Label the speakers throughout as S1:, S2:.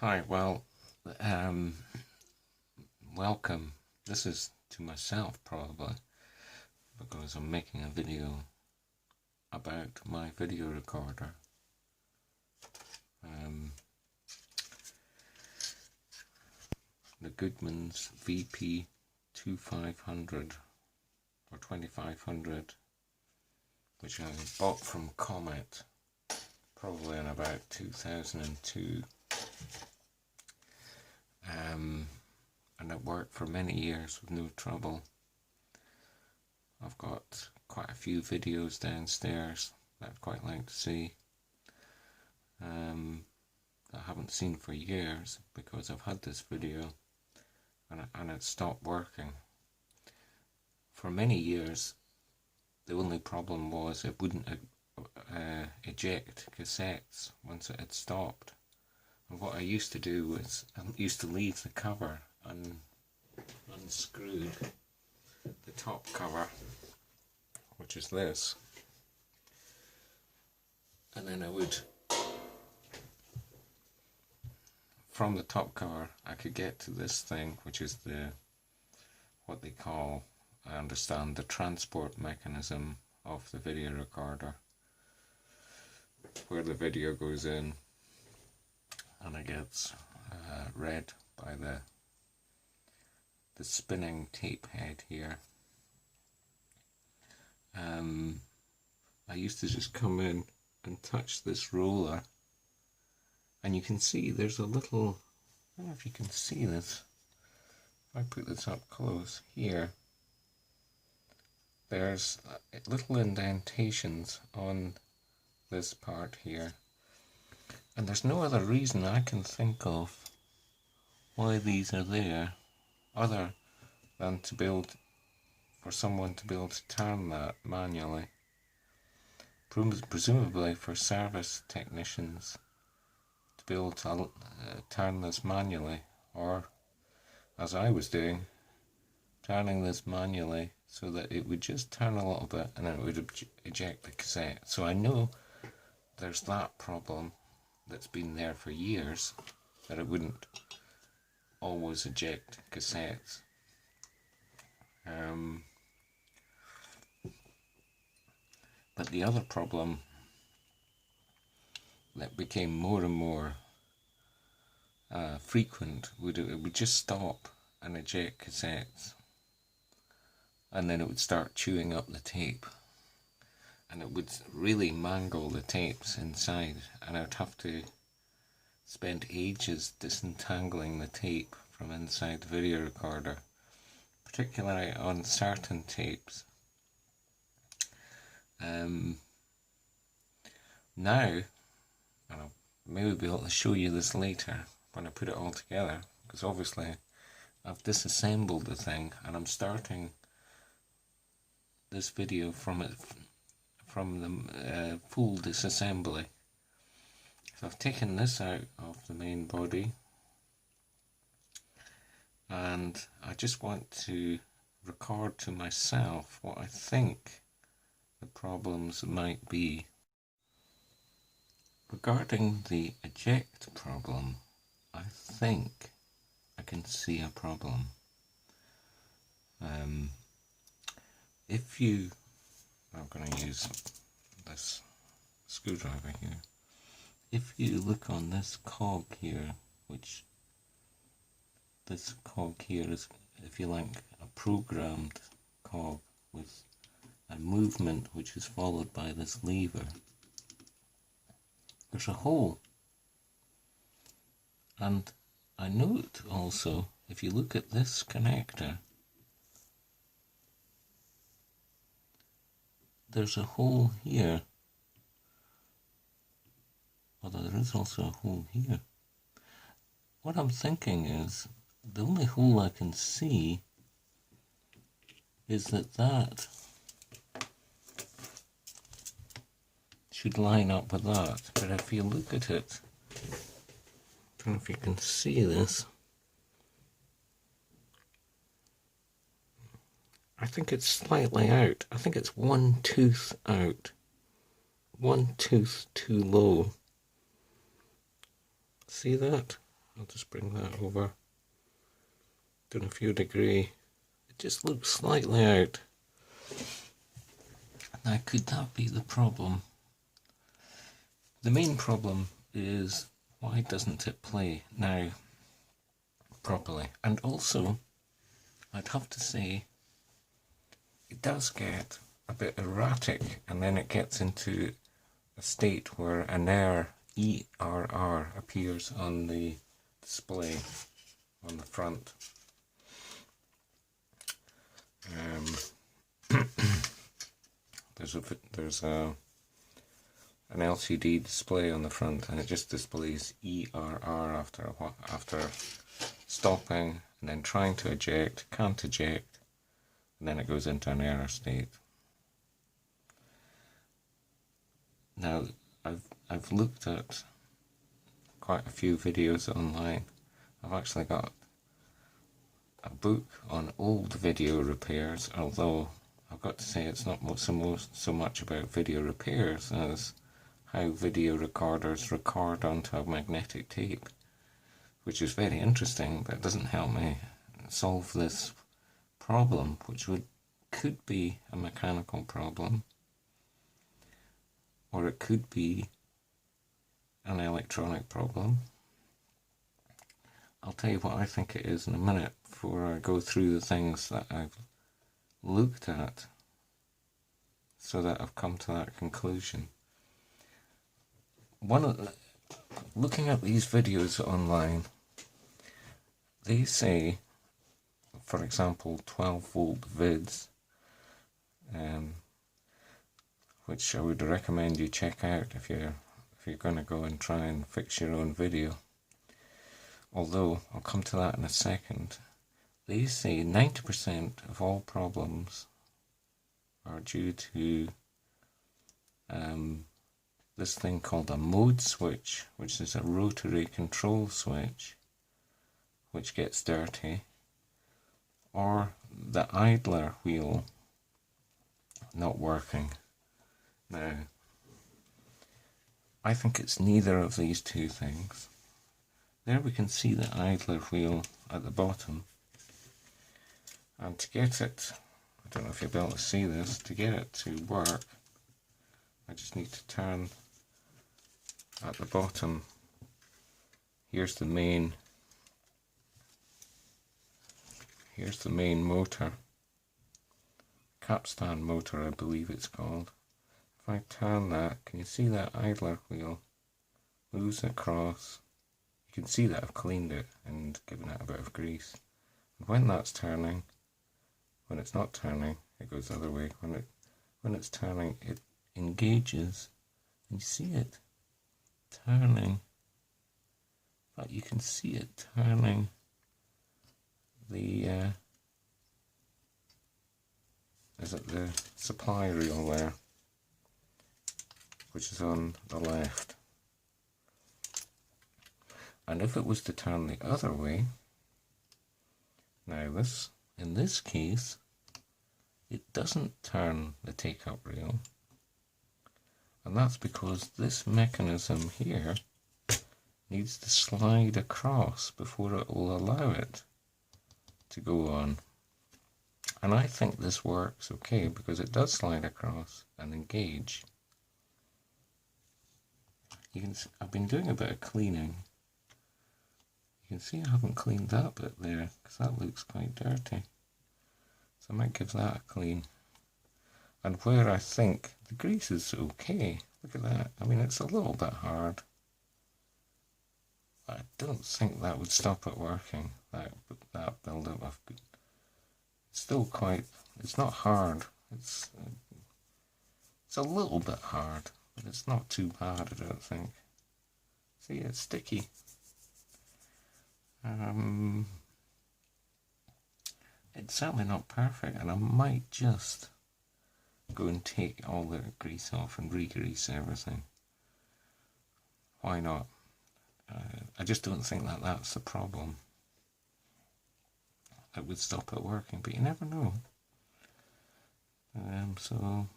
S1: Hi, well, welcome. This is to myself probably, because I'm making a video about my video recorder. The Goodmans VP 2500 or 2500, which I bought from Comet probably in about 2002. And it worked for many years with no trouble. I've got quite a few videos downstairs that I'd quite like to see. That I haven't seen for years because I've had this video and it stopped working. For many years, the only problem was it wouldn't eject cassettes once it had stopped. And what I used to do was I used to leave the cover unscrewed, the top cover, which is this, and then I would, from the top cover, I could get to this thing, which is what they call, I understand, the transport mechanism of the video recorder, where the video goes in and it gets read by the spinning tape head here. I used to just come in and touch this roller, and you can see there's a little, I don't know if you can see this, if I put this up close here, there's little indentations on this part here, and there's no other reason I can think of why these are there other than for someone to be able to turn that manually, presumably for service technicians to be able to turn this manually, or as I was doing, turning this manually so that it would just turn a little bit and then it would eject the cassette. So I know there's that problem that's been there for years, that it wouldn't always eject cassettes. But the other problem that became more and more frequent it would just stop and eject cassettes, and then it would start chewing up the tape, and it would really mangle the tapes inside, and I would have to spend ages disentangling the tape from inside the video recorder, particularly on certain tapes. Now, and I'll maybe be able to show you this later when I put it all together, because obviously I've disassembled the thing and I'm starting this video from the full disassembly. So I've taken this out of the main body, and I just want to record to myself what I think the problems might be. Regarding the eject problem, I think I can see a problem. I'm going to use this screwdriver here. If you look on this cog here, this cog here is, if you like, a programmed cog with a movement which is followed by this lever. There's a hole, and I note also, if you look at this connector, there's a hole here, although there is also a hole here. What I'm thinking is, the only hole I can see is that should line up with that, but if you look at it, I don't know if you can see this, I think it's slightly out. I think it's one tooth out, one tooth too low. See that? I'll just bring that over. Doing a few degree. It just looks slightly out. Now, could that be the problem? The main problem is, why doesn't it play now properly? And also, I'd have to say, it does get a bit erratic, and then it gets into a state where an error, ERR, appears on the display on the front. There's an LCD display on the front, and it just displays ERR after stopping and then trying to eject, can't eject, and then it goes into an error state. Now, I've looked at quite a few videos online. I've actually got a book on old video repairs, although I've got to say it's not so much about video repairs as how video recorders record onto a magnetic tape, which is very interesting, but it doesn't help me solve this problem, which could be a mechanical problem, or it could be an electronic problem. I'll tell you what I think it is in a minute before I go through the things that I've looked at so that I've come to that conclusion. Looking at these videos online, they say, for example, 12-volt vids, which I would recommend you check out if you're going to go and try and fix your own video. Although, I'll come to that in a second. They say 90% of all problems are due to this thing called a mode switch, which is a rotary control switch, which gets dirty, or the idler wheel not working. Now, I think it's neither of these two things. There we can see the idler wheel at the bottom, and to get it, I don't know if you'll be able to see this, to get it to work, I just need to turn at the bottom. Here's the main motor, capstan motor I believe it's called. If I turn that, can you see that idler wheel moves across? You can see that I've cleaned it and given it a bit of grease. And when that's turning, when it's not turning, it goes the other way. When it's turning, it engages, and you see it turning. But you can see it turning the the supply reel there, which is on the left. And if it was to turn the other way, now in this case, it doesn't turn the take-up reel. And that's because this mechanism here needs to slide across before it will allow it to go on. And I think this works okay because it does slide across and engage. You can see, I've been doing a bit of cleaning. You can see I haven't cleaned that bit there because that looks quite dirty. So I might give that a clean. And where I think the grease is okay, look at that. I mean, it's a little bit hard. I don't think that would stop it working, that build-up of good. It's still quite, it's not hard. It's a little bit hard, but it's not too bad, I don't think. See, it's sticky. It's certainly not perfect, and I might just go and take all the grease off and re-grease everything. Why not? I just don't think that that's the problem that would stop it working, but you never know. So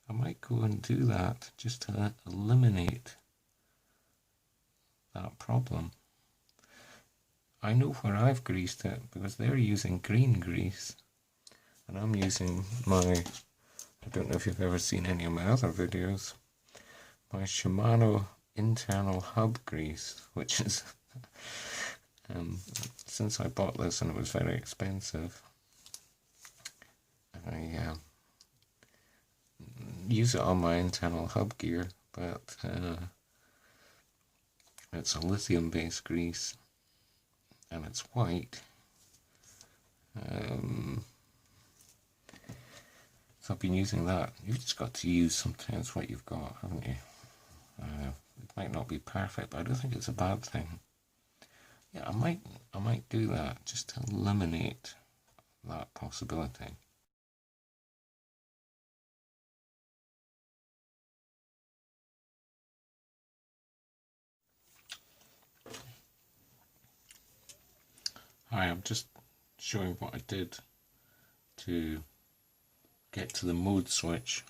S1: I might go and do that just to eliminate that problem. I know where I've greased it because they're using green grease and I'm using my, I don't know if you've ever seen any of my other videos, my Shimano internal hub grease, which is since I bought this and it was very expensive, I use it on my internal hub gear, but it's a lithium based grease and it's white. So I've been using that. You've just got to use sometimes what you've got, haven't you? It might not be perfect, but I don't think it's a bad thing. Yeah, I might do that just to eliminate that possibility. Hi, I'm just showing what I did to get to the mode switch.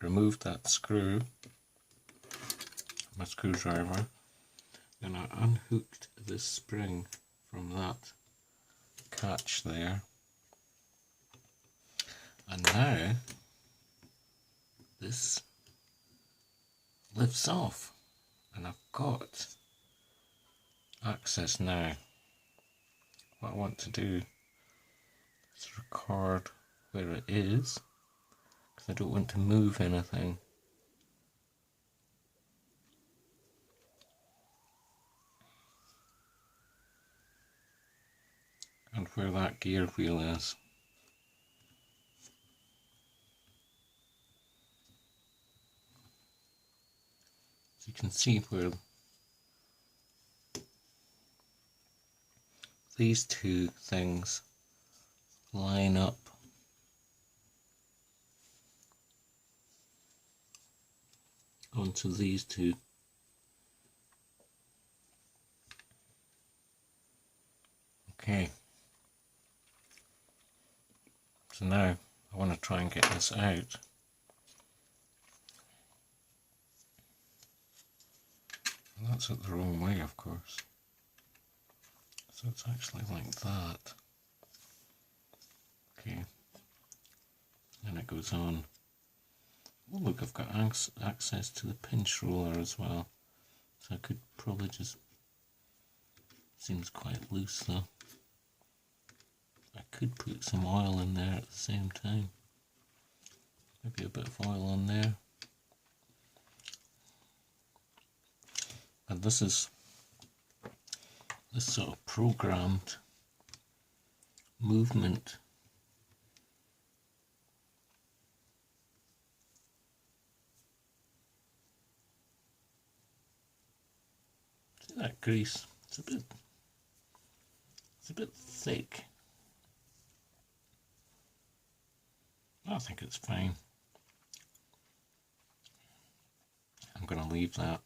S1: Removed that screw, my screwdriver, then I unhooked this spring from that catch there, and now this lifts off and I've got access now. What I want to do is record where it is because I don't want to move anything. And where that gear wheel is. So you can see where these two things line up. Onto these two. Okay. So now I want to try and get this out. And that's it the wrong way, of course. So it's actually like that. Okay. And it goes on. Oh look, I've got access to the pinch roller as well. So I could probably just, seems quite loose though. I could put some oil in there at the same time. Maybe a bit of oil on there. And this is this sort of programmed movement. See that grease? It's a bit thick. I think it's fine. I'm going to leave that.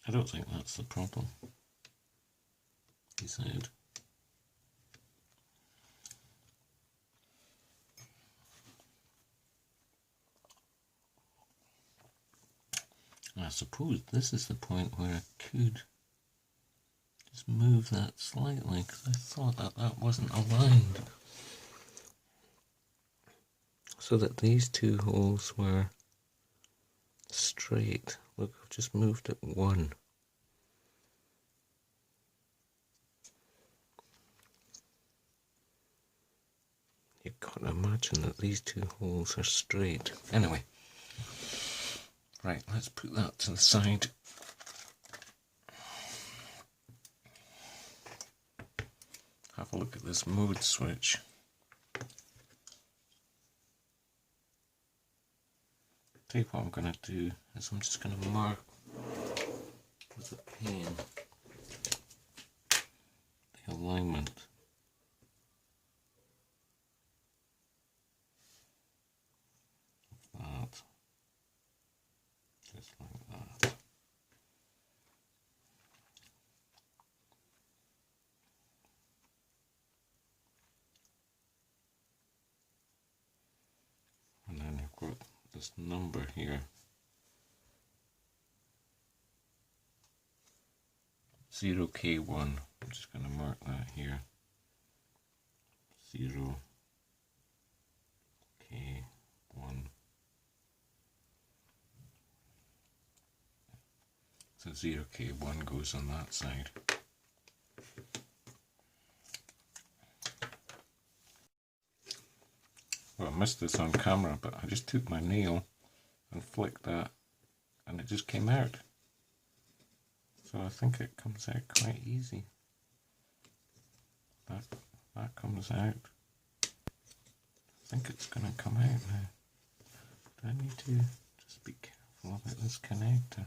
S1: I don't think that's the problem, he said. I suppose this is the point where I could just move that slightly, because I thought that wasn't aligned. So that these two holes were straight. Look, I've just moved it one. You've got to imagine that these two holes are straight. Anyway, right, let's put that to the side. Have a look at this mode switch. Tell you what I'm going to do is I'm just going to mark with a pen the alignment. Of that. Just like that. And then you've got this number here. 0K1. I'm just going to mark that here. 0K1. So 0K1 goes on that side. Well, I missed this on camera, but I just took my nail and flicked that and it just came out. So I think it comes out quite easy. That comes out. I think it's going to come out now. Do I need to just be careful about this connector?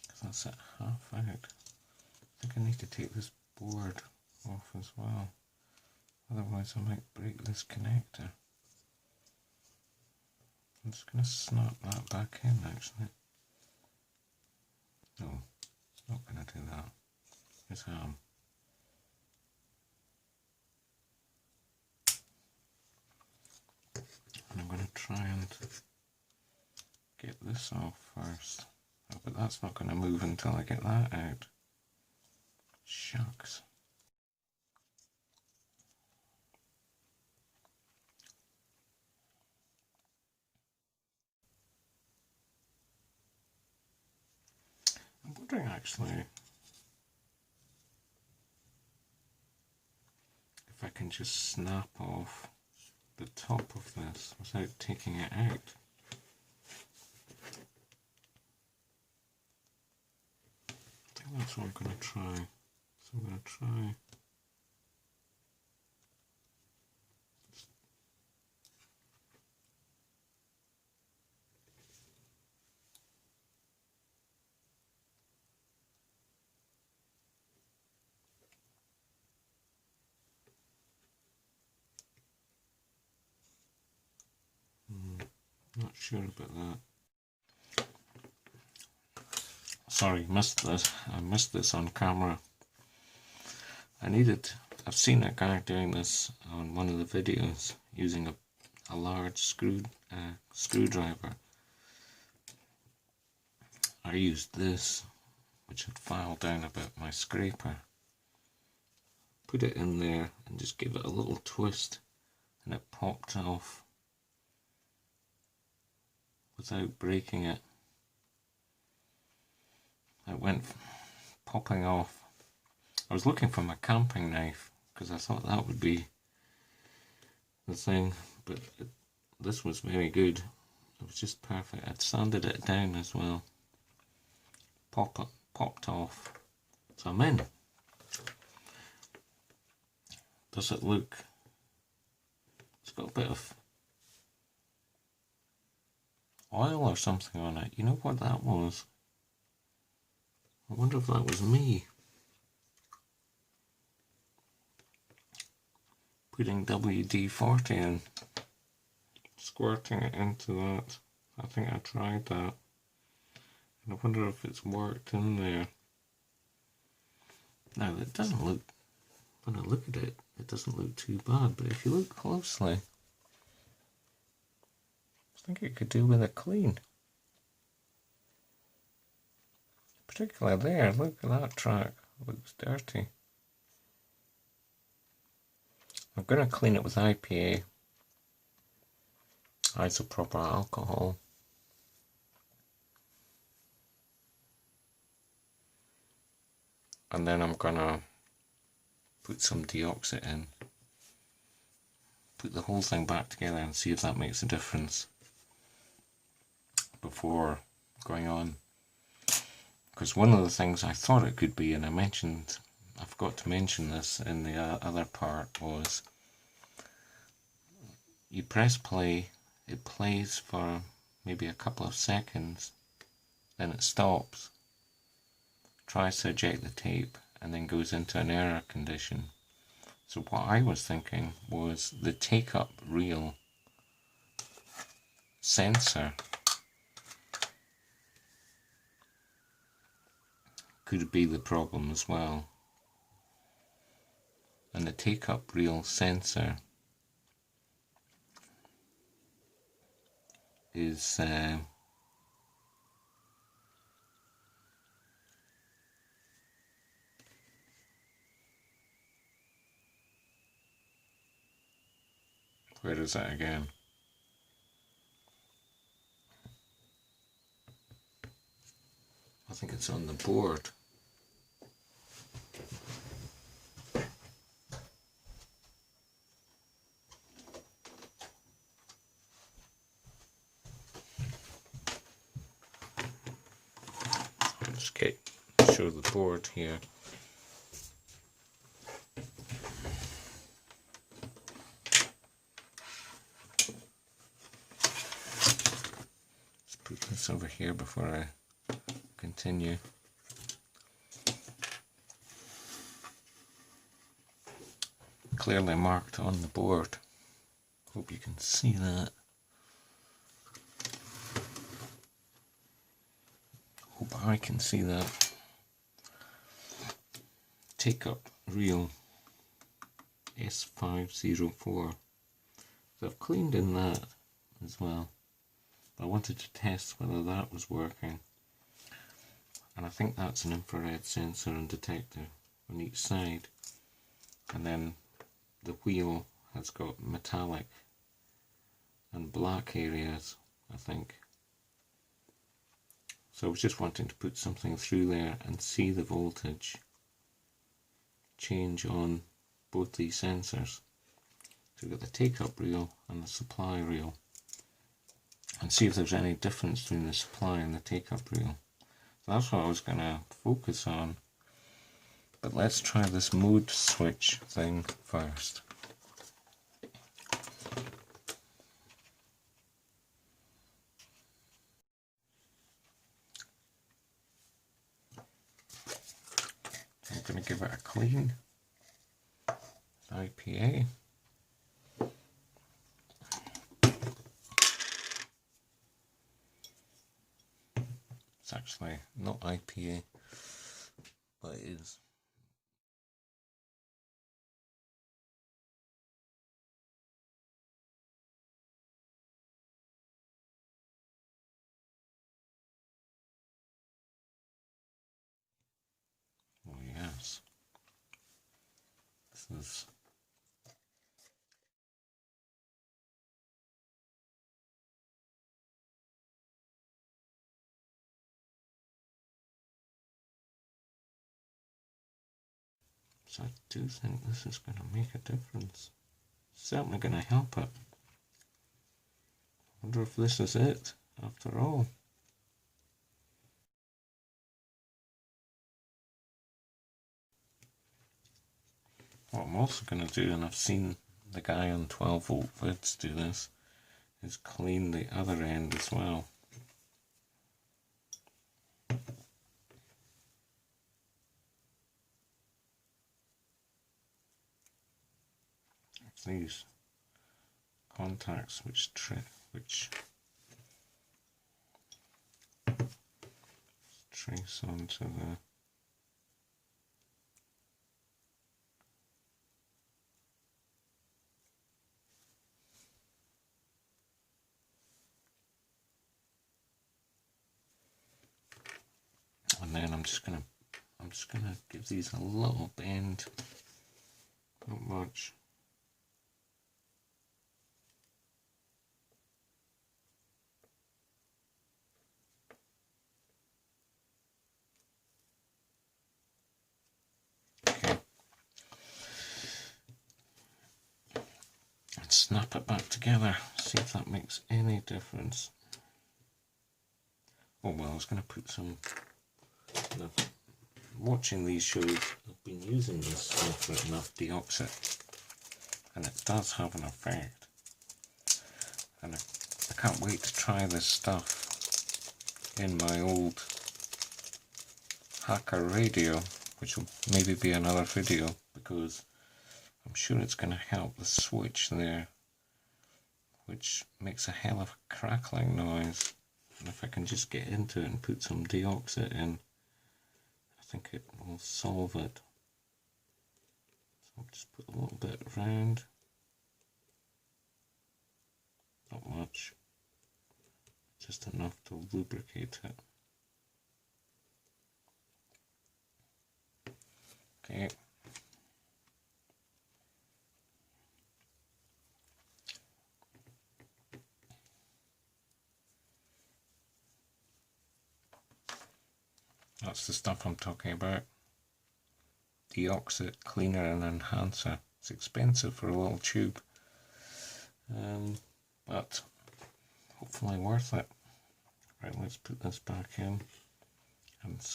S1: Because that's at half out. I think I need to take this board off as well. Otherwise I might break this connector. I'm just going to snap that back in actually. No, it's not going to do that. Here's ham. And I'm going to try and get this off first. Oh, but that's not going to move until I get that out. Shucks. I'm wondering actually if I can just snap off the top of this without taking it out. I think that's what I'm going to try. So I'm going to try. Not sure about that. Sorry, missed this. I missed this on camera. I've seen a guy doing this on one of the videos using a large screwdriver. I used this, which had filed down about my scraper. Put it in there and just give it a little twist and it popped off without breaking it. It went popping off. I was looking for my camping knife because I thought that would be the thing, but this was very good. It was just perfect. I'd sanded it down as well. Popped off. So I'm in. Does it look? It's got a bit of oil or something on it. You know what that was? I wonder if that was me putting WD-40 in, squirting it into that. I think I tried that. And I wonder if it's worked in there. Now it doesn't look, when I look at it, it doesn't look too bad, but if you look closely, I think it could do with a clean. Particularly there, look at that track, it looks dirty. I'm going to clean it with IPA, isopropyl alcohol. And then I'm going to put some deoxit in. Put the whole thing back together and see if that makes a difference before going on. Because one of the things I thought it could be, and I forgot to mention this in the other part, was you press play, it plays for maybe a couple of seconds, then it stops, tries to eject the tape, and then goes into an error condition. So what I was thinking was the take-up reel sensor could be the problem as well. And the take-up reel sensor is Where is it again? I think it's on the board. Okay, show the board here. Let's put this over here before I continue. Clearly marked on the board. Hope you can see that. Hope I can see that. Take up reel S504. So I've cleaned in that as well. I wanted to test whether that was working. And I think that's an infrared sensor and detector on each side. And then the wheel has got metallic and black areas, I think. So I was just wanting to put something through there and see the voltage change on both these sensors. So we've got the take-up reel and the supply reel, and see if there's any difference between the supply and the take-up reel. So that's what I was going to focus on. But let's try this mode switch thing first. I'm going to give it a clean IPA. It's actually not IPA, but it is. Oh yes, this is. So I do think this is going to make a difference. Certainly going to help it. I wonder if this is it after all. What I'm also going to do, and I've seen the guy on 12 volt vids do this, is clean the other end as well. These contacts which trace onto the and then I'm just gonna give these a little bend, not much. Okay. And snap it back together, see if that makes any difference. Oh well, I was going to put some, watching these shows, I've been using this sulfate enough deoxit, and it does have an effect. And I can't wait to try this stuff in my old hacker radio, which will maybe be another video, because I'm sure it's going to help the switch there, which makes a hell of a crackling noise. And if I can just get into it and put some deoxit in, I think it will solve it. So I'll just put a little bit around, not much, just enough to lubricate it. Okay. That's the stuff I'm talking about. Deoxit, cleaner and enhancer. It's expensive for a little tube, but hopefully worth it. Right, let's put this back in and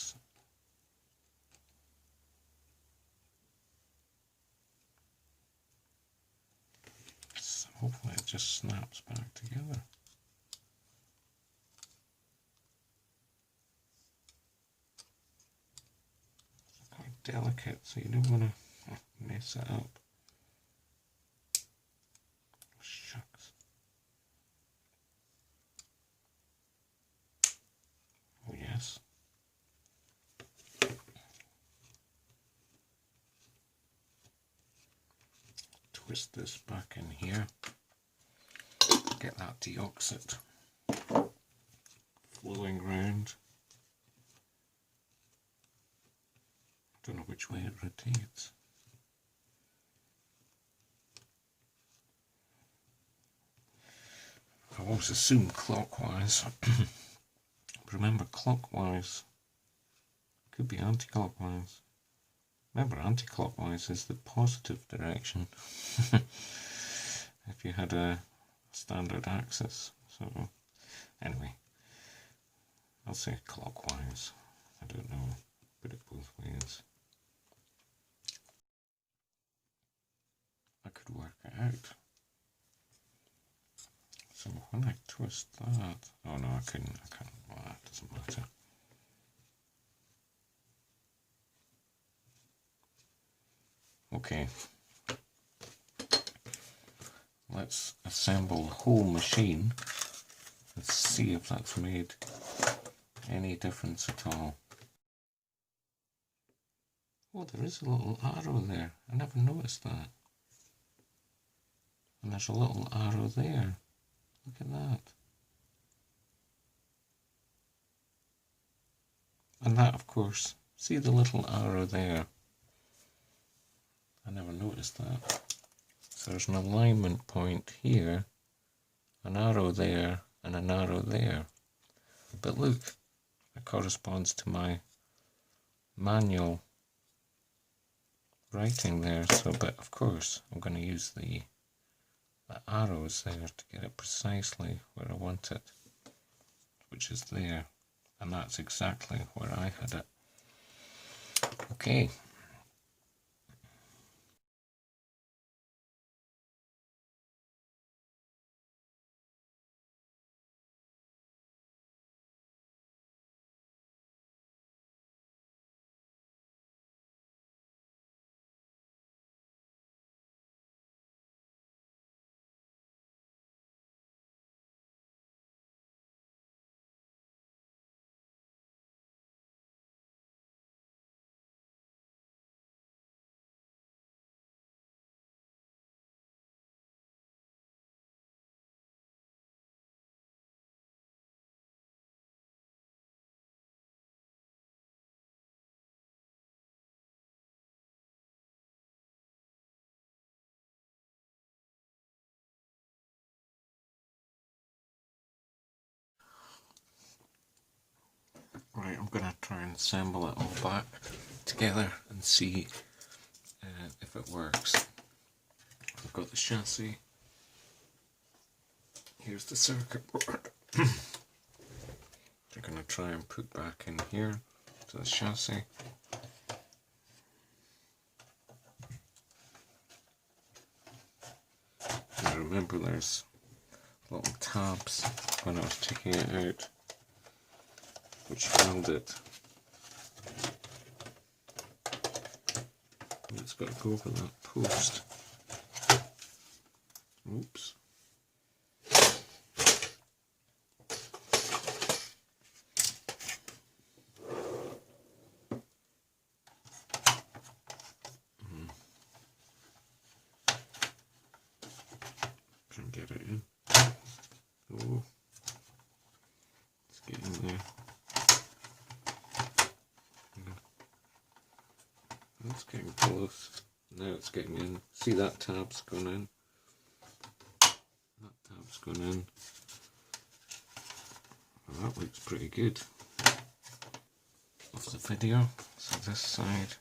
S1: hopefully it just snaps back together. It's quite delicate, so you don't want to mess it up. Shucks. Oh yes. Twist this back in here. Get that deoxit flowing round. Don't know which way it rotates. I always assume clockwise. But remember, clockwise could be anti-clockwise. Remember, anti-clockwise is the positive direction. If you had a standard axis. So anyway, I'll say clockwise. I don't know. Put it both ways. I could work it out. So when I twist that, oh no, I couldn't. I can't. Well, that doesn't matter. Okay. Let's assemble the whole machine. Let's see if that's made any difference at all. Oh, there is a little arrow there. I never noticed that. And there's a little arrow there. Look at that. And that, of course, see the little arrow there? I never noticed that. So there's an alignment point here, an arrow there, and an arrow there. But look, it corresponds to my manual writing there. So, but of course, I'm going to use the arrows there to get it precisely where I want it, which is there. And that's exactly where I had it. Okay. Right, I'm going to try and assemble it all back together and see if it works. I've got the chassis. Here's the circuit board. I'm going to try and put back in here to the chassis. And remember, there's little tabs when I was taking it out, which held it. And it's got to go over that post. Oops. Can't get it in. Oh, it's getting there. It's getting close. Now it's getting in. See, that tab's gone in. That tab's gone in. Well, that looks pretty good. of the video. So this side.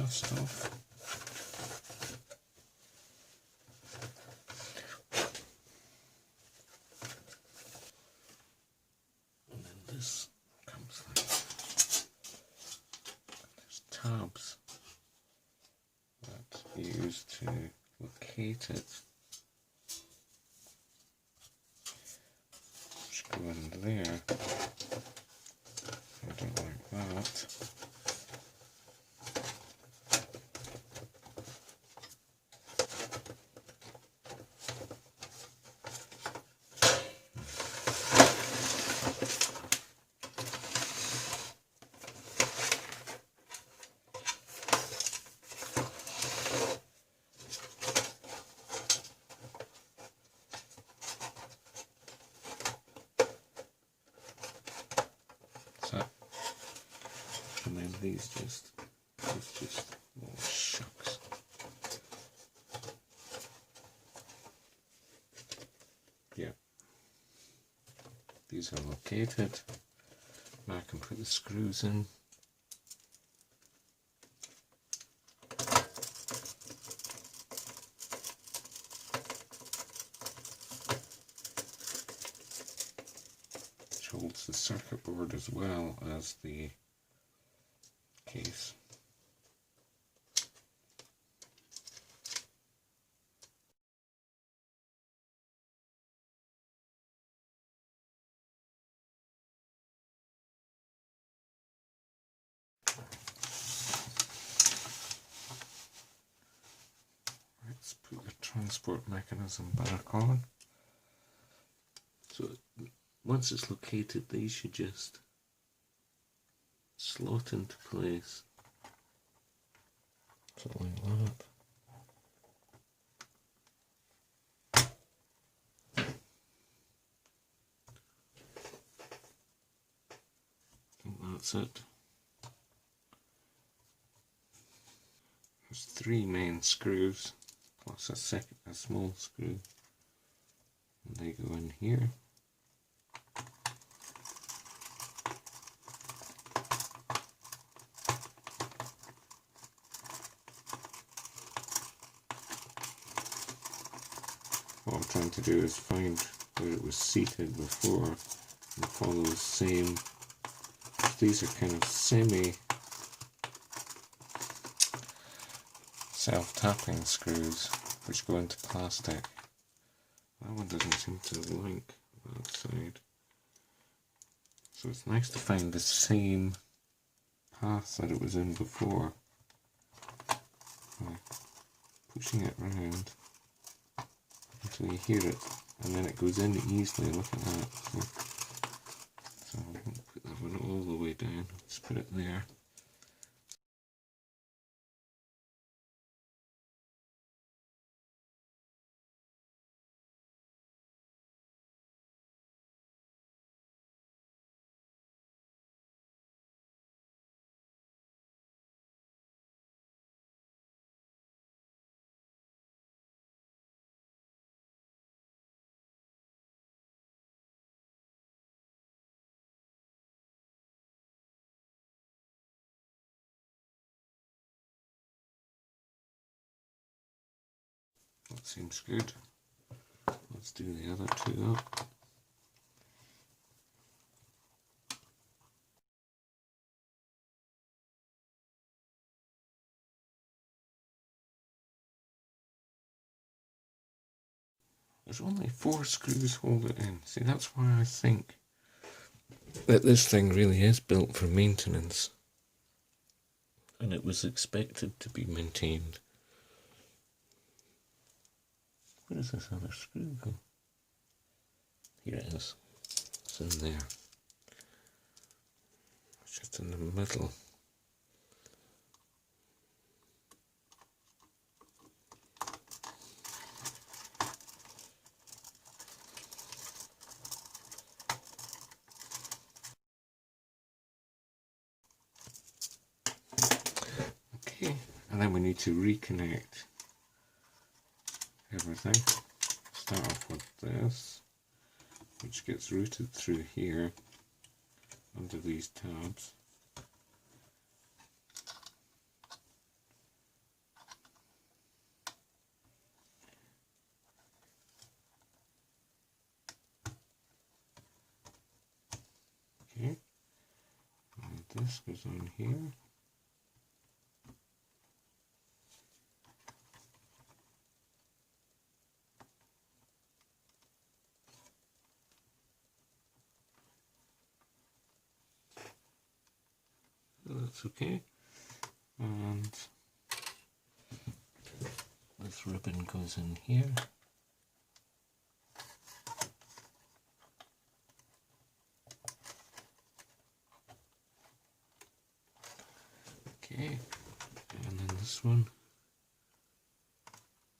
S1: Stuff. And then this comes like, there's tabs that you use to locate it, which go in there. I don't like that. And then these just oh shucks. Yeah. These are located. Now I can put the screws in. Which holds the circuit board as well as the case. Let's put the transport mechanism back on. So once it's located, these should just slot into place. Something like that. I think that's it. There's 3 main screws plus a small screw, and they go in here. What I'm trying to do is find where it was seated before and follow the same. These are kind of semi self-tapping screws which go into plastic. That one doesn't seem to link that side. So it's nice to find the same path that it was in before by pushing it round until you hear it, and then it goes in easily. Look at that. So I won't put that one all the way down, just put it there. That seems good. Let's do the other 2 up. There's only 4 screws hold it in. See, that's why I think that this thing really is built for maintenance, and it was expected to be maintained. Where does this other screw go? Here it is. It's in there. It's just in the middle. then we need to reconnect everything. Start off with this, which gets routed through here under these tabs. Okay, and this goes on here. That's okay, and this ribbon goes in here. Okay, and then this one.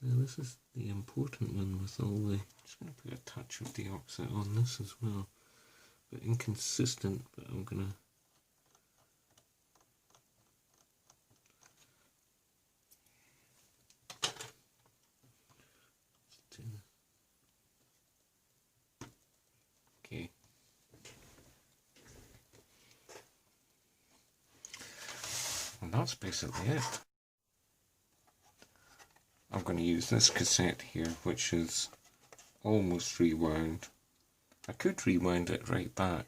S1: Now this is the important one with all the, just going to put a touch of deoxit on this as well, but inconsistent, but I'm going to okay. And that's basically it. I'm going to use this cassette here, which is almost rewound. I could rewind it right back.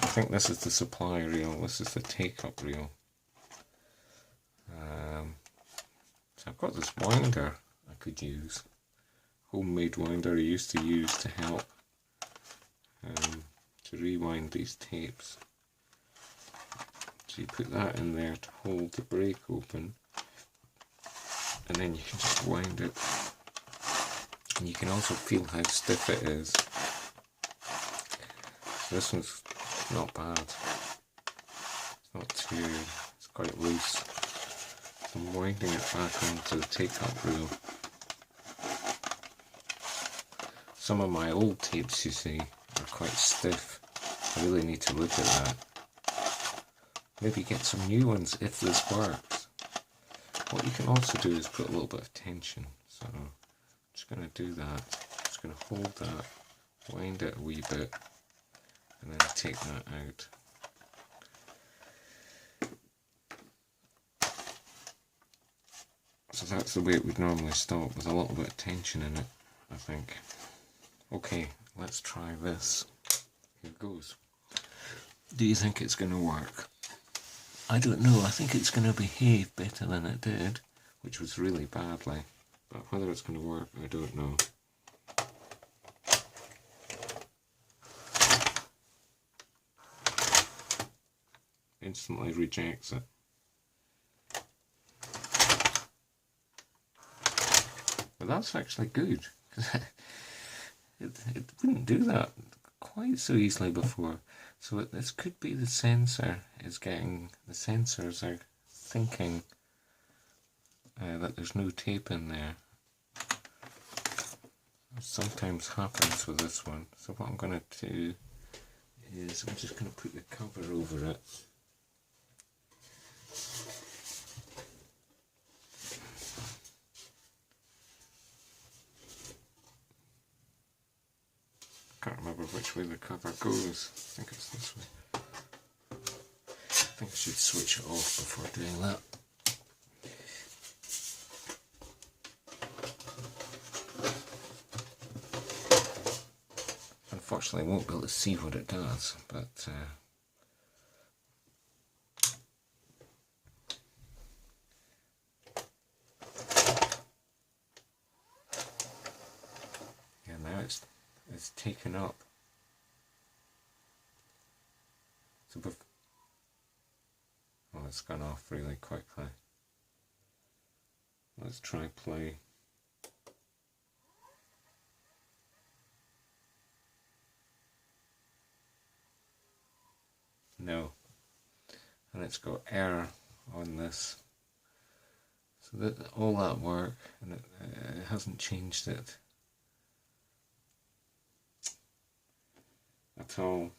S1: I think this is the supply reel, this is the take-up reel. So I've got this winder I could use. Homemade winder I used to use to help to rewind these tapes. So you put that in there to hold the brake open, and then you can just wind it. And you can also feel how stiff it is. So this one's not bad. It's not too, it's quite loose. So I'm winding it back onto the take-up reel. Some of my old tapes, you see, are quite stiff. I really need to look at that. Maybe get some new ones if this works. What you can also do is put a little bit of tension. So I'm just going to do that. Just going to hold that, wind it a wee bit, and then take that out. So that's the way it would normally stop, with a little bit of tension in it, I think. Okay, let's try this. Here goes. Do you think it's going to work? I don't know, I think it's going to behave better than it did, which was really badly. But whether it's going to work, I don't know. Instantly rejects it. But that's actually good. It wouldn't do that quite so easily before. So this could be the sensor is getting, the sensors are thinking that there's no tape in there. Sometimes happens with this one. So what I'm going to do is I'm just going to put the cover over it. Can't remember which way the cover goes. I think it's this way. I think I should switch it off before doing that. Unfortunately, I won't be able to see what it does, but yeah, now it's taken up. So well, it's gone off really quickly. Let's try play. No, and it's got error on this. So that all that work, and it hasn't changed it at all.